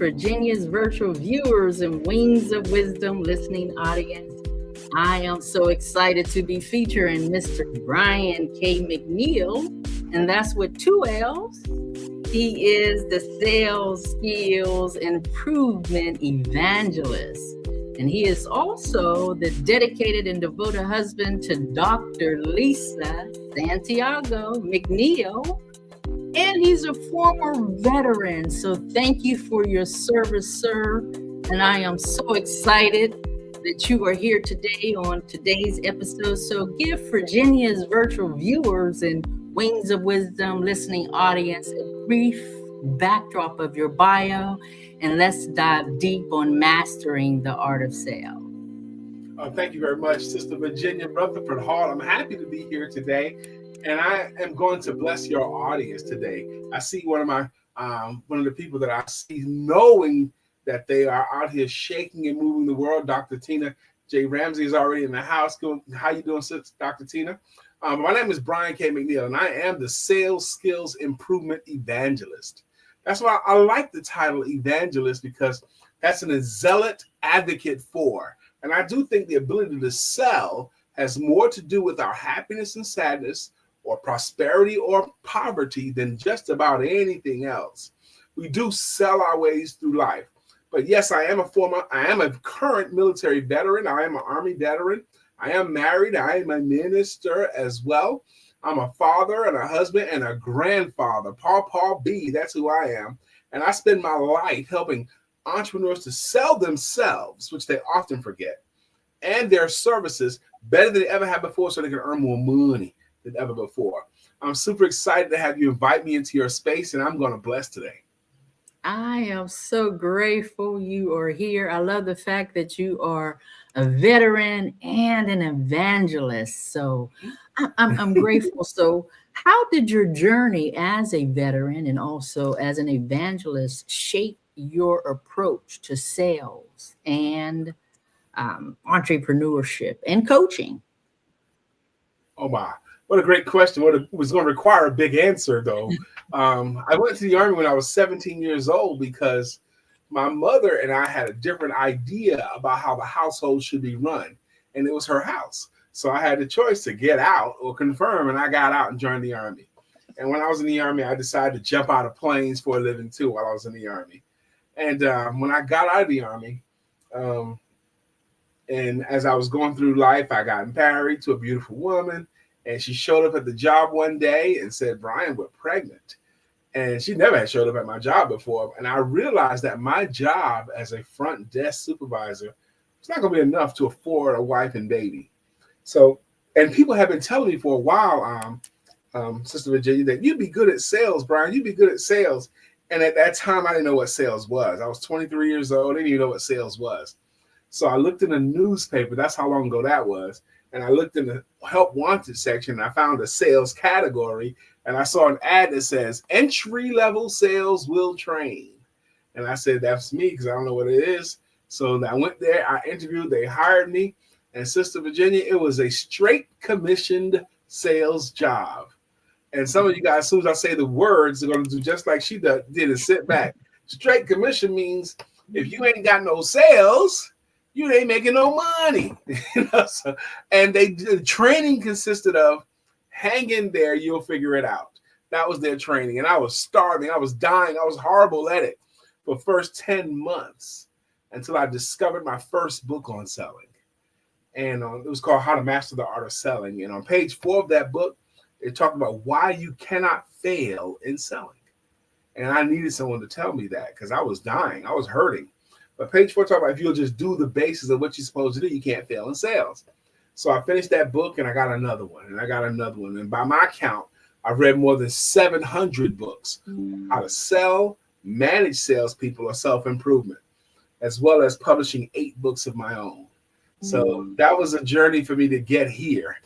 Virginia's virtual viewers and Wings of Wisdom listening audience. I am so excited to be featuring Mr. Brian K. McNeill, and that's with 2 L's. He is the Sales Skills Improvement Evangelist, and he is also the dedicated and devoted husband to Dr. Lisa Santiago McNeill, and he's a former veteran. So thank you for your service, sir, and I am so excited that you are here today on today's episode. So give Virginia's virtual viewers and Wings of Wisdom listening audience a brief backdrop of your bio, and let's dive deep on mastering the art of sales. Thank you very much, Sister Virginia Rutherford Hall. I'm happy to be here today, and I am going to bless your audience today. I see one of the people that I see, knowing that they are out here shaking and moving the world. Dr. Tina J. Ramsey is already in the house. How you doing, Sister Dr. Tina? My name is Brian K. McNeill, and I am the Sales Skills Improvement Evangelist. That's why I like the title Evangelist, because that's an zealot advocate for. And I do think the ability to sell has more to do with our happiness and sadness, or prosperity or poverty, than just about anything else. We do sell our ways through life. But yes, I am a current military veteran. I am an Army veteran. I am married. I am a minister as well. I'm a father and a husband and a grandfather. Paul B, that's who I am. And I spend my life helping entrepreneurs to sell themselves, which they often forget, and their services better than they ever have before, so they can earn more money than ever before. I'm super excited to have you invite me into your space, and I'm going to bless today. I am so grateful you are here. I love the fact that you are a veteran and an evangelist. So I'm grateful. So how did your journey as a veteran and also as an evangelist shape your approach to sales and entrepreneurship and coaching? Oh my, what a great question. It was going to require a big answer, though. I went to the Army when I was 17 years old because my mother and I had a different idea about how the household should be run, and it was her house. So I had the choice to get out or confirm, and I got out and joined the Army. And when I was in the Army, I decided to jump out of planes for a living too while I was in the Army. And when I got out of the Army, and as I was going through life, I got married to a beautiful woman, and she showed up at the job one day and said, "Brian, we're pregnant." And she never had showed up at my job before. And I realized that my job as a front desk supervisor was not going to be enough to afford a wife and baby. So, and people have been telling me for a while, Sister Virginia, that you'd be good at sales, Brian. You'd be good at sales. And at that time, I didn't know what sales was. I was 23 years old. I didn't even know what sales was. So I looked in the newspaper. That's how long ago that was. And I looked in the help wanted section, and I found a sales category. And I saw an ad that says, "Entry-level sales will train." And I said, that's me, because I don't know what it is. So I went there, I interviewed, they hired me. And Sister Virginia, it was a straight commissioned sales job. And some of you guys, as soon as I say the words, they're going to do just like she did and sit back. Straight commission means if you ain't got no sales, you ain't making no money. And the training consisted of, hang in there, you'll figure it out. That was their training. And I was starving. I was dying. I was horrible at it for the first 10 months until I discovered my first book on selling. And it was called How to Master the Art of Selling. And on page 4 of that book, it talked about why you cannot fail in selling. And I needed someone to tell me that, because I was dying. I was hurting. But page 4 talks about if you'll just do the basis of what you're supposed to do, you can't fail in sales. So I finished that book, and I got another one, and I got another one. And by my count, I've read more than 700 books, how to sell, manage salespeople, or self-improvement, as well as publishing 8 books of my own. So that was a journey for me to get here.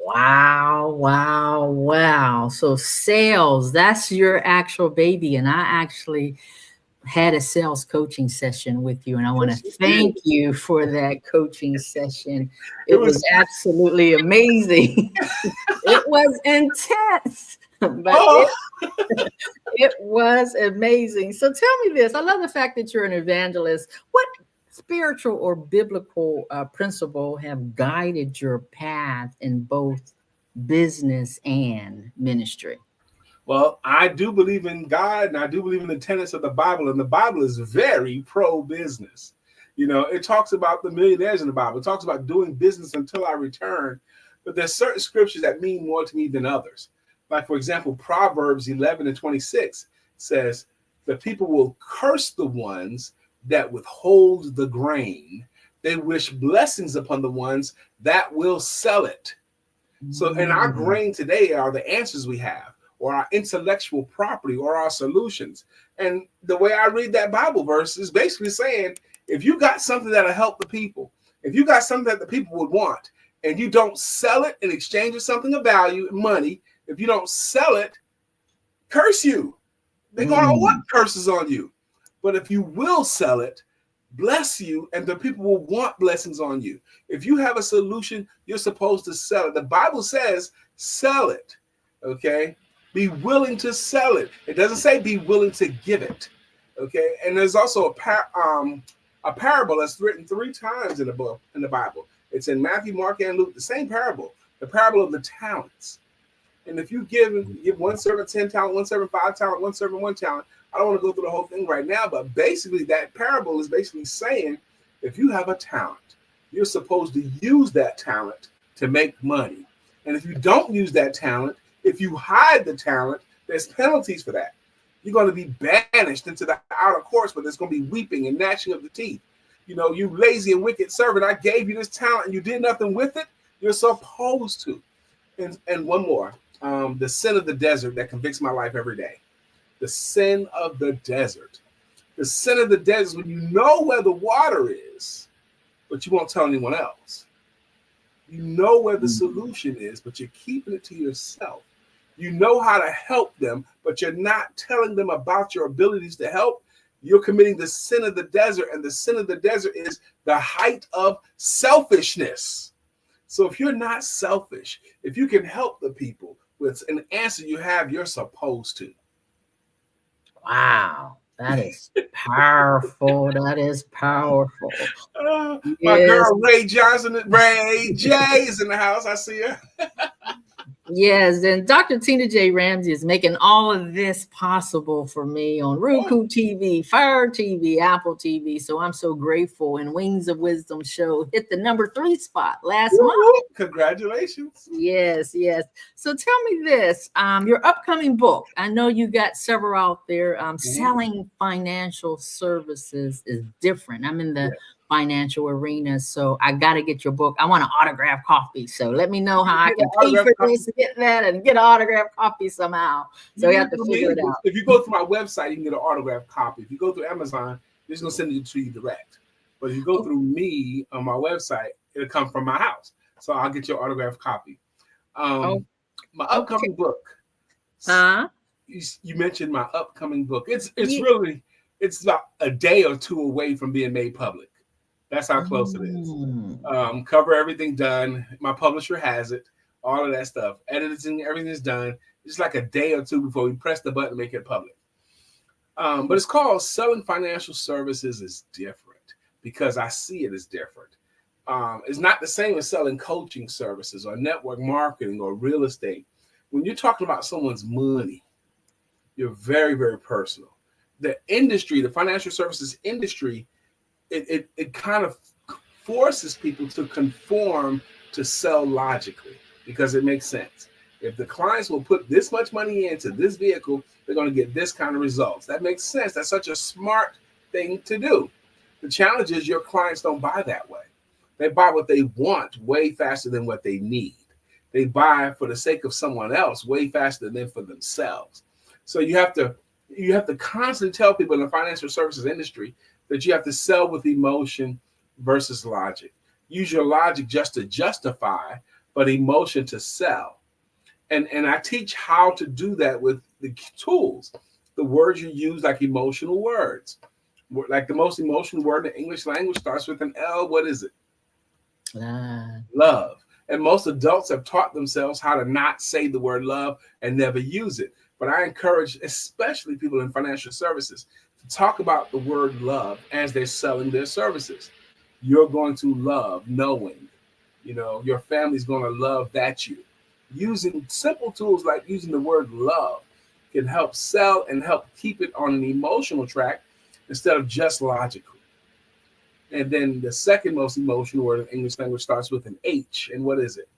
Wow. So sales, that's your actual baby. And I actually had a sales coaching session with you, and I want to thank you for that coaching session. It was absolutely amazing. It was intense. but Oh, it was amazing. So tell me this. I love the fact that you're an evangelist. What spiritual or biblical principle have guided your path in both business and ministry? well, I do believe in God and I do believe in the tenets of the Bible, and the Bible is very pro-business. You know, it talks about the millionaires in the Bible. It talks about doing business until I return, but there's certain scriptures that mean more to me than others. Like, for example, Proverbs 11:26 says, the people will curse the ones that withhold the grain. They wish blessings upon the ones that will sell it. So, and our Mm. grain today are the answers we have, or our intellectual property, or our solutions. And the way I read that Bible verse is basically saying, if you got something that'll help the people, if you got something that the people would want, and you don't sell it in exchange for something of value, money, if you don't sell it, curse you. They're going to want Mm. curses on you. But if you will sell it, bless you, and the people will want blessings on you. If you have a solution, you're supposed to sell it. The Bible says sell it, okay? Be willing to sell it. It doesn't say be willing to give it, okay? And there's also a parable that's written 3 times in the book, in the Bible. It's in Matthew, Mark, and Luke, the same parable, the parable of the talents. And if you give one servant 10 talent, one servant 5 talent, one servant 1 talent, I don't want to go through the whole thing right now, but basically that parable is basically saying, if you have a talent, you're supposed to use that talent to make money. And if you don't use that talent, if you hide the talent, there's penalties for that. You're going to be banished into the outer courts, but there's going to be weeping and gnashing of the teeth. You know, you lazy and wicked servant, I gave you this talent and you did nothing with it. You're supposed to. And one more, the sin of the desert that convicts my life every day. The sin of the desert. The sin of the desert is when you know where the water is, but you won't tell anyone else. You know where the solution is, but you're keeping it to yourself. You know how to help them, but you're not telling them about your abilities to help. You're committing the sin of the desert, and the sin of the desert is the height of selfishness. So if you're not selfish, if you can help the people with an answer you have, you're supposed to. Wow, that is powerful. That is powerful. My Yes, girl Ray J is in the house. I see her. yes. And Dr. Tina J. Ramsey is making all of this possible for me on Oh, Roku TV, Fire TV, Apple TV. So I'm so grateful. And Wings of Wisdom show hit the #3 spot last month. congratulations. Yes, yes. So tell me this, your upcoming book. I know you got several out there. Mhm. Selling financial services is different. I'm in the Yeah. financial arena, so I got to get your book. I want an autographed copy. So let me know how You I can get can an pay autographed for copy. this, get that, and get an autographed copy somehow. You So we can get have it to through figure me. it out. If you go through my website, you can get an autographed copy. If you go through Amazon, they're just gonna send it to you direct. But if you go Oh, through me on my website, it'll come from my house. So I'll get your autographed copy. oh, My okay. upcoming book. Huh? You mentioned my upcoming book. It's Yeah. really it's about a day or two away from being made public. That's how close it is. Mm. Cover everything done. My publisher has it. All of that stuff. Editing, everything's done. It's like a day or two before we press the button and make it public. But it's called Selling Financial Services is Different because I see it as different. It's not the same as selling coaching services or network marketing or real estate. When you're talking about someone's money, you're very, very personal. The industry, the financial services industry, it kind of forces people to conform to sell logically because it makes sense. If the clients will put this much money into this vehicle, they're going to get this kind of results. That makes sense. That's such a smart thing to do. The challenge is your clients don't buy that way. They buy what they want way faster than what they need. They buy for the sake of someone else way faster than for themselves. So you have to constantly tell people in the financial services industry that you have to sell with emotion versus logic. Use your logic just to justify, but emotion to sell. And I teach how to do that with the tools. The words you use, like emotional words. Like the most emotional word in the English language starts with an L. What is it? Ah. Love. And most adults have taught themselves how to not say the word love and never use it. But I encourage, especially people in financial services, to talk about the word love as they're selling their services. You're going to love knowing, your family's going to love that you. Using simple tools like using the word love can help sell and help keep it on an emotional track instead of just logical. And then the second most emotional word in English language starts with an H. And what is it?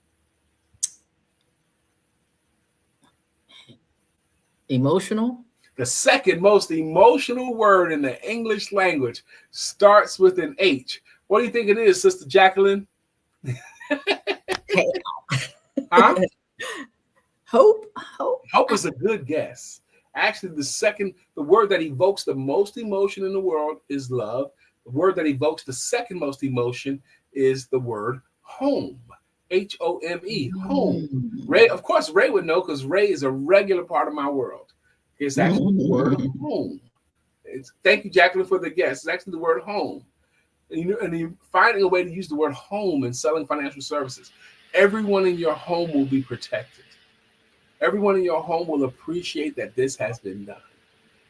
Emotional? The second most emotional word in the English language starts with an H. What do you think it is, Sister Jacqueline? Huh? Hope. Hope is a good guess. Actually, the word that evokes the most emotion in the world is love. The word that evokes the second most emotion is the word home. Home, home. Ray, of course, Ray would know because Ray is a regular part of my world. It's actually the word home. Thank you, Jacqueline, for the guess. It's actually the word home. And you're finding a way to use the word home in selling financial services. Everyone in your home will be protected. Everyone in your home will appreciate that this has been done.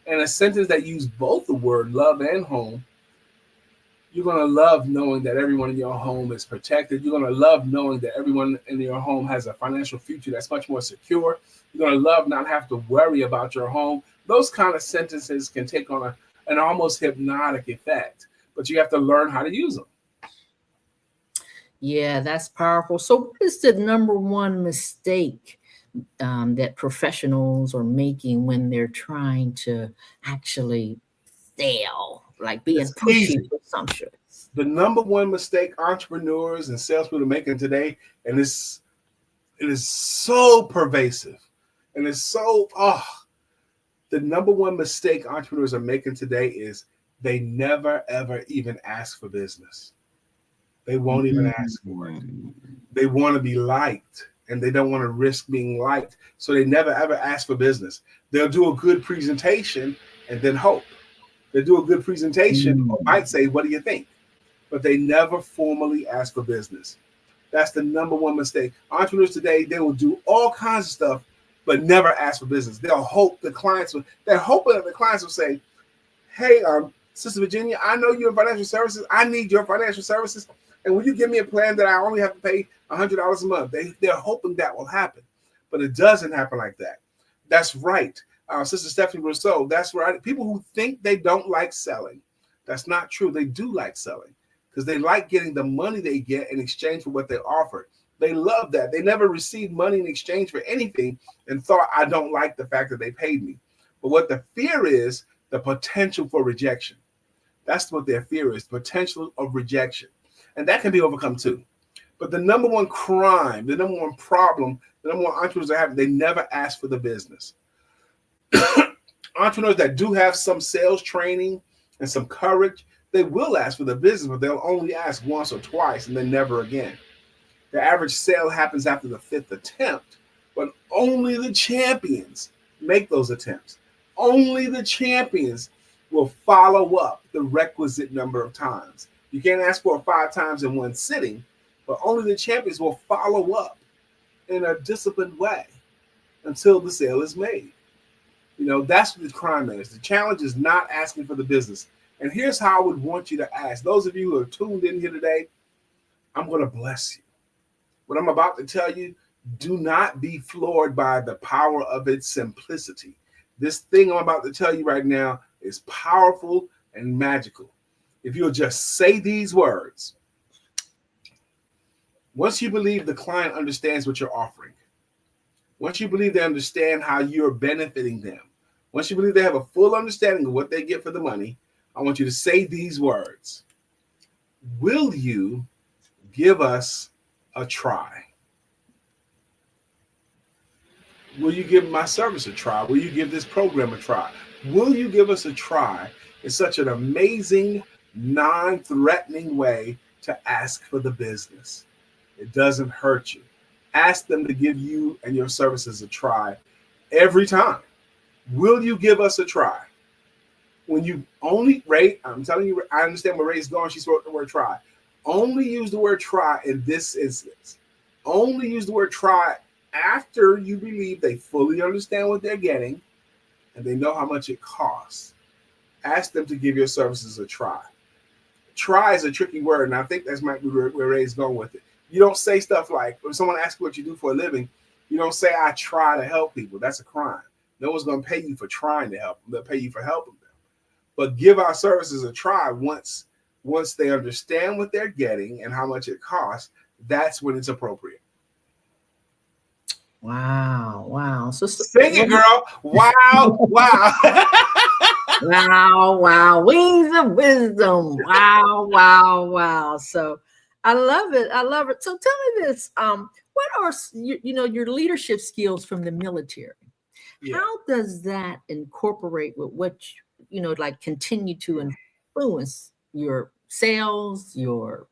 And a sentence that uses both the word love and home, you're going to love knowing that everyone in your home is protected. You're going to love knowing that everyone in your home has a financial future that's much more secure. You're going to love not have to worry about your home. Those kind of sentences can take on an almost hypnotic effect, but you have to learn how to use them. Yeah, that's powerful. So what is the number one mistake that professionals are making when they're trying to actually sell, like being It's pushy, easy. presumptuous? The number one mistake entrepreneurs and salespeople are making today, and it is so pervasive, and it's so the number one mistake entrepreneurs are making today is they never ever even ask for business. They won't even ask for it. They want to be liked, and they don't want to risk being liked, so they never ever ask for business. They'll do a good presentation and then hope. They do a good presentation or might say, "What do you think?" But they never formally ask for business. That's the number one mistake. Entrepreneurs today, they will do all kinds of stuff, but never ask for business. They'll hope the clients they're hoping that the clients will say, "Hey, Sister Virginia, I know you're in financial services. I need your financial services. And will you give me a plan that I only have to pay $100 a month?" They're hoping that will happen, but it doesn't happen like that. That's right. Sister Stephanie Rousseau, that's right. People who think they don't like selling, that's not true. They do like selling because they like getting the money they get in exchange for what they offered. They love that. They never received money in exchange for anything and thought, "I don't like the fact that they paid me." But what the fear is, the potential for rejection. That's what their fear is, potential of rejection. And that can be overcome too. But the number one crime, the number one problem, the number one entrepreneurs are having, they never ask for the business. Entrepreneurs that do have some sales training and some courage, they will ask for the business, but they'll only ask once or twice and then never again. The average sale happens after the fifth attempt, but only the champions make those attempts. Only the champions will follow up the requisite number of times. You can't ask for it 5 times in one sitting, but only the champions will follow up in a disciplined way until the sale is made. That's what the crime is. The challenge is not asking for the business. And here's how I would want you to ask. Those of you who are tuned in here today, I'm going to bless you. What I'm about to tell you, do not be floored by the power of its simplicity. This thing I'm about to tell you right now is powerful and magical. If you'll just say these words, once you believe the client understands what you're offering, once you believe they understand how you're benefiting them, once you believe they have a full understanding of what they get for the money, I want you to say these words. Will you give us a try? Will you give my service a try? Will you give this program a try? Will you give us a try? It's such an amazing, non-threatening way to ask for the business. It doesn't hurt you. Ask them to give you and your services a try every time. Will you give us a try? When you only, Ray, I'm telling you, I understand where Ray's going. She wrote the word try. Only use the word try in this instance. Only use the word try after you believe they fully understand what they're getting and they know how much it costs. Ask them to give your services a try. Try is a tricky word, and I think that's might be where Ray's going with it. You don't say stuff like, when someone asks you what you do for a living, you don't say, I try to help people. That's a crime. No one's going to pay you for trying to help them. They'll pay you for helping them. But give our services a try once they understand what they're getting and how much it costs. That's when it's appropriate. Wow, wow. So sing it, girl. Wow, wow. Wow, wow. Wings of wisdom. Wow, wow, wow. So I love it. I love it. So tell me this. What are your leadership skills from the military? Yeah. How does that incorporate with what like continue to influence your sales, your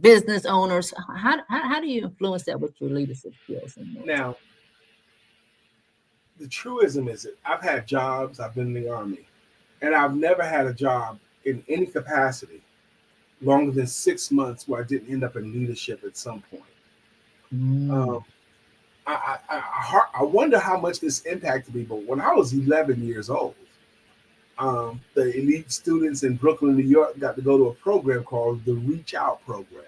business owners? How do you influence that with your leadership skills? Now, the truism is that I've had jobs, I've been in the Army, and I've never had a job in any capacity longer than 6 months where I didn't end up in leadership at some point. I wonder how much this impacted me, but when I was 11 years old, the elite students in Brooklyn, New York got to go to a program called the Reach Out program.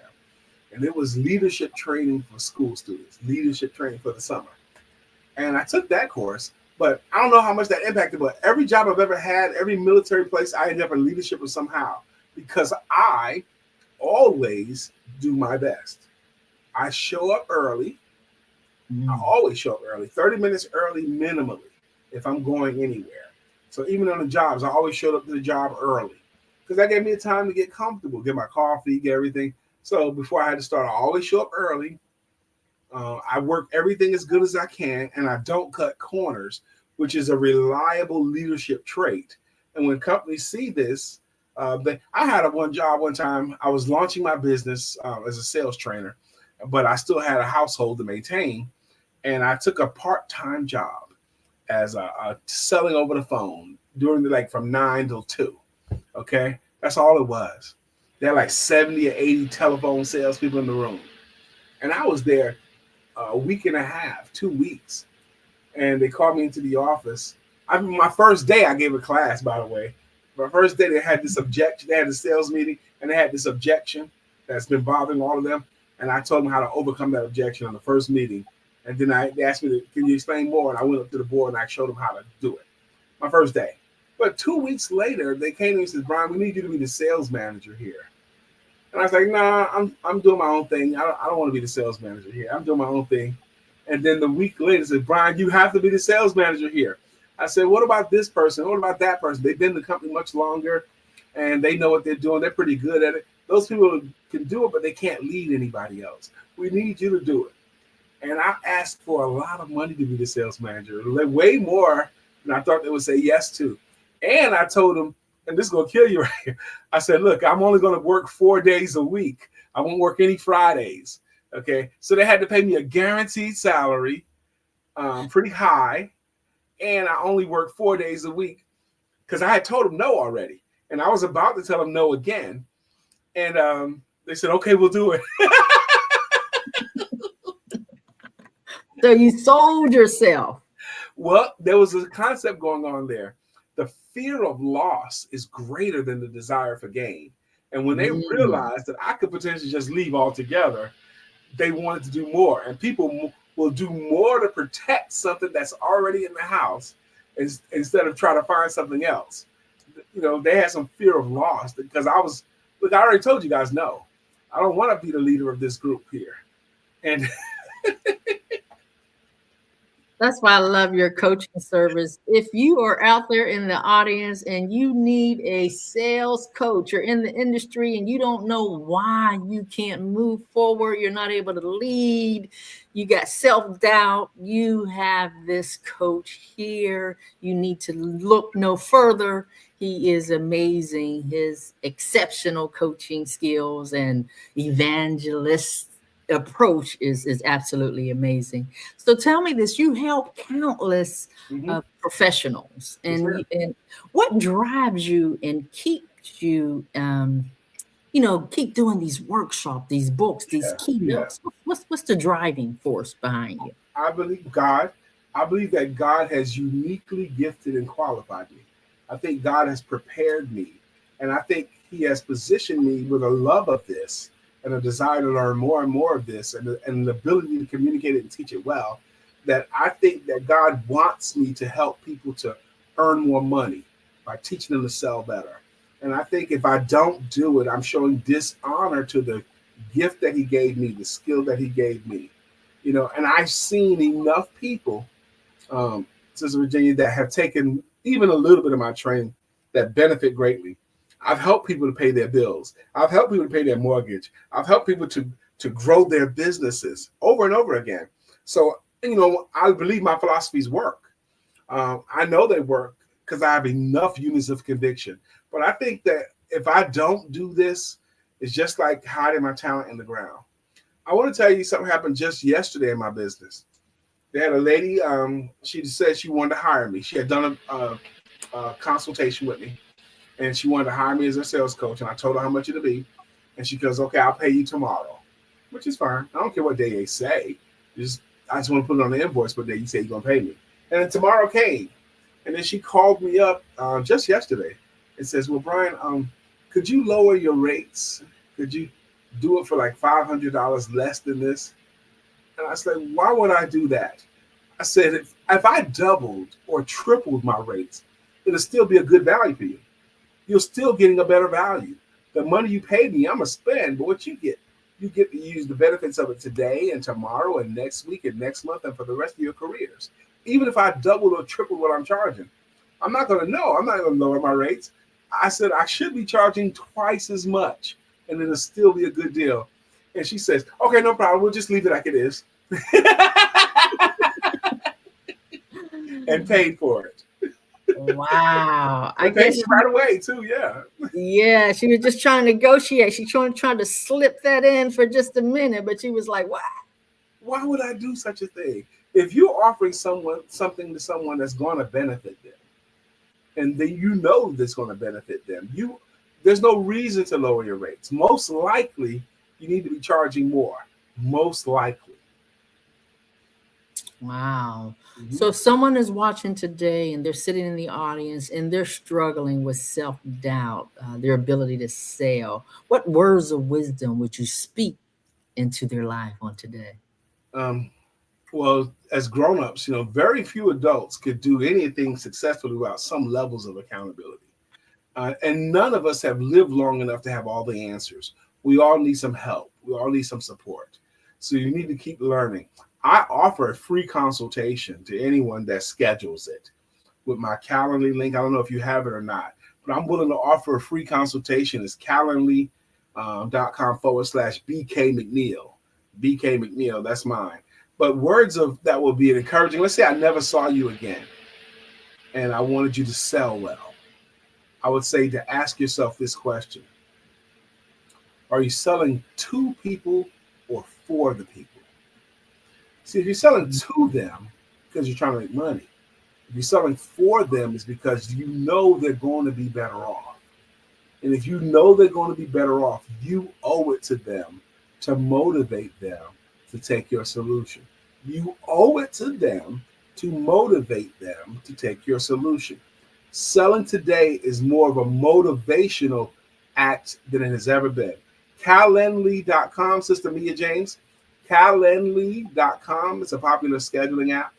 And it was leadership training for school students, leadership training for the summer. And I took that course, but I don't know how much that impacted, but every job I've ever had, every military place, I ended up in leadership somehow because I always do my best. I show up early. I always show up early, 30 minutes early minimally if I'm going anywhere. So even on the jobs, I always showed up to the job early because that gave me the time to get comfortable, get my coffee, get everything. So before I had to start, I always show up early. I work everything as good as I can, and I don't cut corners, which is a reliable leadership trait. And when companies see this, I had one job one time. I was launching my business as a sales trainer, but I still had a household to maintain. And I took a part-time job as a selling over the phone during from 9 till 2. Okay, that's all it was. There are like 70 or 80 telephone salespeople in the room, and I was there a week and a half, 2 weeks, and they called me into the office. My first day, I gave a class, by the way. My first day, they had this objection. They had a sales meeting, and they had this objection that's been bothering all of them. And I told them how to overcome that objection on the first meeting. And then they asked me, can you explain more? And I went up to the board, and I showed them how to do it. My first day. But 2 weeks later, they came to me and said, Brian, we need you to be the sales manager here. And I was like, nah, I'm doing my own thing. I don't want to be the sales manager here. I'm doing my own thing. And then the week later, they said, Brian, you have to be the sales manager here. I said, what about this person? What about that person? They've been in the company much longer, and they know what they're doing. They're pretty good at it. Those people can do it, but they can't lead anybody else. We need you to do it. And I asked for a lot of money to be the sales manager, way more than I thought they would say yes to. And I told them, and this is going to kill you right here. I said, look, I'm only going to work 4 days a week. I won't work any Fridays. Okay. So they had to pay me a guaranteed salary, pretty high. And I only work 4 days a week because I had told them no already. And I was about to tell them no again. And they said, okay, we'll do it. So you sold yourself. Well, there was a concept going on there. The fear of loss is greater than the desire for gain. And when they realized that I could potentially just leave altogether, they wanted to do more. And people will do more to protect something that's already in the house instead of trying to find something else. You know, they had some fear of loss because I already told you guys no. I don't want to be the leader of this group here. And that's why I love your coaching service. If you are out there in the audience and you need a sales coach, you're in the industry and you don't know why you can't move forward, you're not able to lead, you got self-doubt, you have this coach here. You need to look no further. He is amazing. His exceptional coaching skills and evangelist approach is absolutely amazing. So tell me this: you help countless professionals, and what drives you and keeps you keep doing these workshops, these books, these Yeah. keynotes? What's the driving force behind you? I believe God. I believe that God has uniquely gifted and qualified me. I think God has prepared me. And I think He has positioned me with a love of this and a desire to learn more and more of this and the ability to communicate it and teach it well. That I think that God wants me to help people to earn more money by teaching them to sell better. And I think if I don't do it, I'm showing dishonor to the gift that He gave me, the skill that He gave me. And I've seen enough people, Sister Virginia, that have taken even a little bit of my training that benefit greatly. I've helped people to pay their bills. I've helped people to pay their mortgage. I've helped people to grow their businesses over and over again. So, I believe my philosophies work. I know they work because I have enough units of conviction. But I think that if I don't do this, it's just like hiding my talent in the ground. I want to tell you something happened just yesterday in my business. They had a lady, she said she wanted to hire me. She had done a consultation with me, and she wanted to hire me as a sales coach. And I told her how much it'd be. And she goes, okay, I'll pay you tomorrow, which is fine. I don't care what day they say. I just want to put it on the invoice what day you say you're going to pay me. And then tomorrow came. And then she called me up just yesterday and says, well, Brian, could you lower your rates? Could you do it for like $500 less than this? And I said, why would I do that? I said, if I doubled or tripled my rates, it'll still be a good value for you. You're still getting a better value. The money you paid me, I'm going to spend, but what you get to use the benefits of it today and tomorrow and next week and next month and for the rest of your careers. Even if I doubled or tripled what I'm charging, I'm not going to know. I'm not going to lower my rates. I said, I should be charging twice as much, and it'll still be a good deal. And she says, okay, no problem. We'll just leave it like it is. And paid for it. Wow. I And paid guess me right away, too. Yeah. yeah, she was just trying to negotiate. She trying to slip that in for just a minute, but she was like, "What? Why would I do such a thing? If you're offering something to someone that's going to benefit them, and then that's going to benefit them, there's no reason to lower your rates. Most likely, you need to be charging more. Most likely. Wow." Mm-hmm. So if someone is watching today and they're sitting in the audience and they're struggling with self-doubt, their ability to sell, what words of wisdom would you speak into their life on today? Um, well, as grown-ups, very few adults could do anything successfully without some levels of accountability. And none of us have lived long enough to have all the answers. We all need some help. We all need some support. So you need to keep learning. I offer a free consultation to anyone that schedules it with my Calendly link. I don't know if you have it or not, but I'm willing to offer a free consultation. It's calendly.com/BK McNeill. BK McNeill, that's mine. But words of that will be encouraging. Let's say I never saw you again and I wanted you to sell well. I would say to ask yourself this question. Are you selling to people or for the people? See, if you're selling to them because you're trying to make money, if you're selling for them, it's because you know they're going to be better off. And if you know they're going to be better off, you owe it to them to motivate them to take your solution. You owe it to them to motivate them to take your solution. Selling today is more of a motivational act than it has ever been. Calendly.com, Sister Mia James. Calendly.com, it's a popular scheduling app,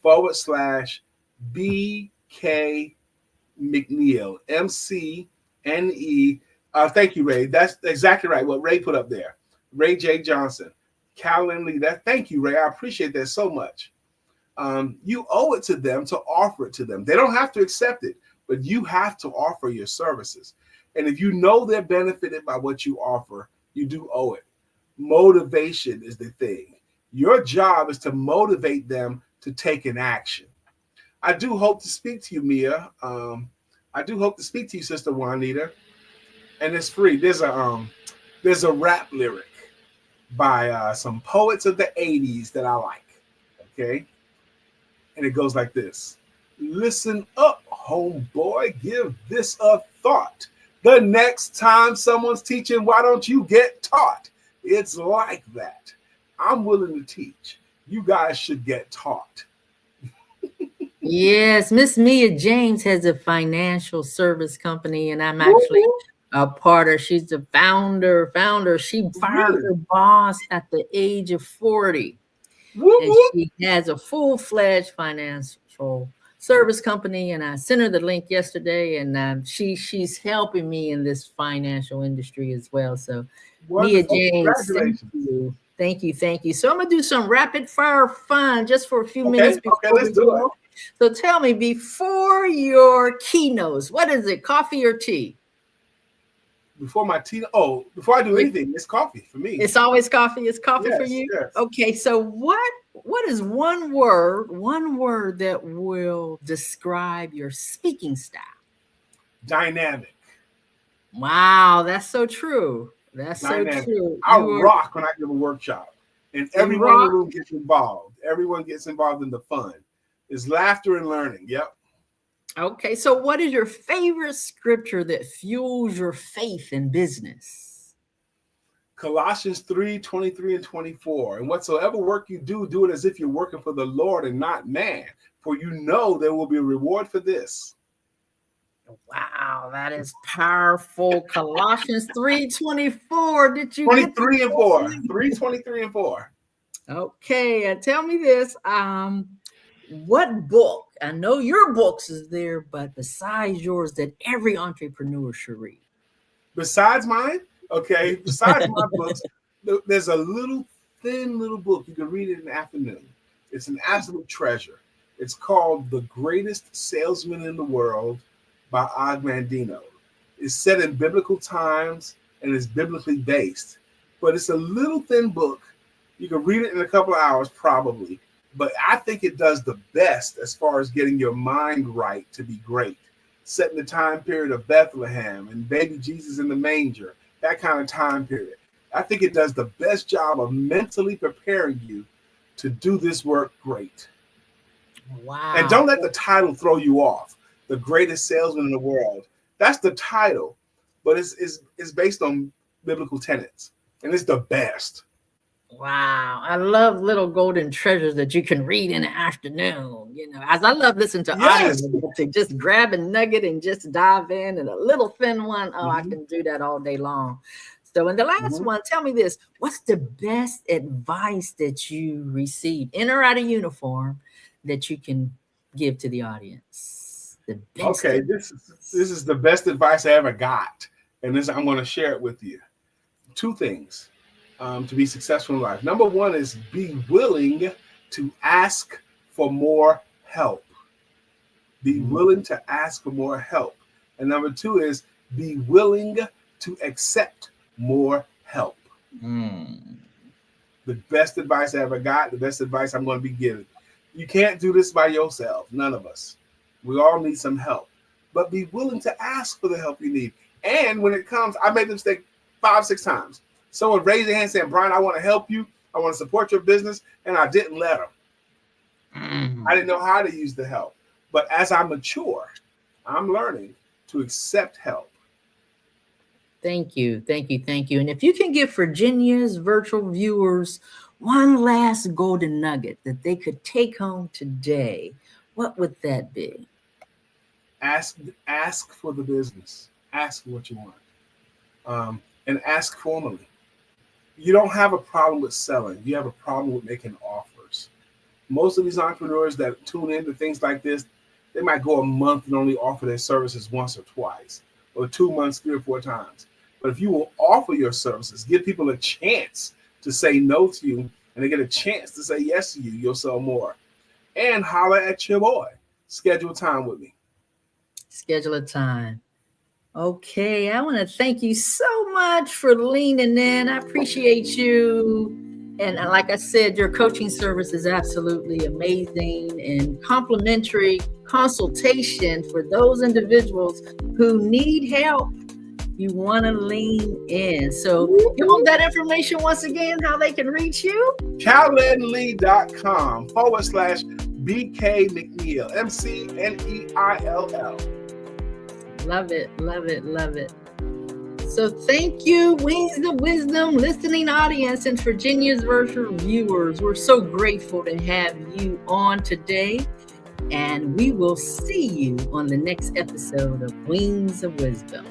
/BK McNeill, MCNE. Thank you, Ray. That's exactly right. What Ray put up there. Ray J. Johnson. Calendly. Thank you, Ray. I appreciate that so much. You owe it to them to offer it to them. They don't have to accept it, but you have to offer your services. And if you know they're benefited by what you offer, you do owe it. Motivation is the thing. Your job is to motivate them to take an action. I do hope to speak to you, Mia. I do hope to speak to you, Sister Juanita. And it's free. There's a rap lyric by some poets of the 80s that I like. Okay. And it goes like this. Listen up, homeboy, give this a thought. The next time someone's teaching, why don't you get taught? It's like that. I'm willing to teach. You guys should get taught. Yes, Miss Mia James has a financial service company, and I'm actually a part of. She's the founder. She fired Really? her boss at the age of 40, Whoop, and whoop. she has a full-fledged financial service company. And I sent her the link yesterday, and she's helping me in this financial industry as well. So, Mia Wonderful. James, thank Congratulations. you. Thank you. Thank you. So I'm going to do some rapid fire fun just for a few minutes Okay, before let's we do it. go. So tell me, before your keynotes, what is it, coffee or tea? Before I do anything, it's coffee for me. It's always coffee. It's coffee Yes, for you? yes. Okay, so what is one word that will describe your speaking style? Dynamic. Wow, that's so true. That's Dynamic. so true. I rock when I give a workshop, and everyone in the room gets involved. Everyone gets involved in the fun. It's laughter and learning. Yep. Okay, so what is your favorite scripture that fuels your faith in business? Colossians 3:23 and 24. And whatsoever work you do, do it as if you're working for the Lord and not man, for you know there will be a reward for this. Wow, that is powerful. Colossians 3:24. Did you 23 and 4. 3:23 and 4. Okay, and tell me this. What book? I know your books is there, but besides yours, that every entrepreneur should read. Besides mine, okay. Besides my books, there's a thin little book. You can read it in the afternoon. It's an absolute treasure. It's called The Greatest Salesman in the World by Og Mandino. It's set in biblical times and it's biblically based, but it's a little thin book. You can read it in a couple of hours probably, but I think it does the best as far as getting your mind right to be great. Set in the time period of Bethlehem and baby Jesus in the manger, that kind of time period. I think it does the best job of mentally preparing you to do this work great. Wow. And don't let the title throw you off. The Greatest Salesman in the World. That's the title, but it's based on biblical tenets, and it's the best. Wow. I love little golden treasures that you can read in the afternoon. You know, as I love listening to Yes. audio, to just grab a nugget and just dive in, and a little thin one. Oh, I can do that all day long. So in the last one, tell me this. What's the best advice that you received in or out of uniform that you can give to the audience? The best this is the best advice I ever got. And I'm going to share it with you. 2 things. To be successful in life. Number 1 is be willing to ask for more help. Be willing to ask for more help. And number 2 is be willing to accept more help. The best advice I ever got, the best advice I'm going to be giving. You can't do this by yourself. None of us. We all need some help. But be willing to ask for the help you need. And when it comes, I made the mistake 5-6 times. Someone raised their hand saying, Brian, I want to help you. I want to support your business. And I didn't let them. I didn't know how to use the help. But as I mature, I'm learning to accept help. Thank you. Thank you. Thank you. And if you can give Virginia's virtual viewers one last golden nugget that they could take home today, what would that be? Ask for the business. Ask for what you want. And ask formally. You don't have a problem with selling. You have a problem with making offers. Most of these entrepreneurs that tune into things like this, they might go a month and only offer their services once or twice, or 2 months, 3 or 4 times. But if you will offer your services, give people a chance to say no to you, and they get a chance to say yes to you, you'll sell more. And holler at your boy. Schedule time with me. Schedule a time. Okay, I want to thank you so much for leaning in. I appreciate you. And like I said, your coaching service is absolutely amazing, and complimentary consultation for those individuals who need help. You want to lean in. So you want that information once again, how they can reach you? calendly.com/BK McNeill, McNeill. Love it, love it, love it. So thank you, Wings of Wisdom listening audience and Virginia's virtual viewers. We're so grateful to have you on today. And we will see you on the next episode of Wings of Wisdom.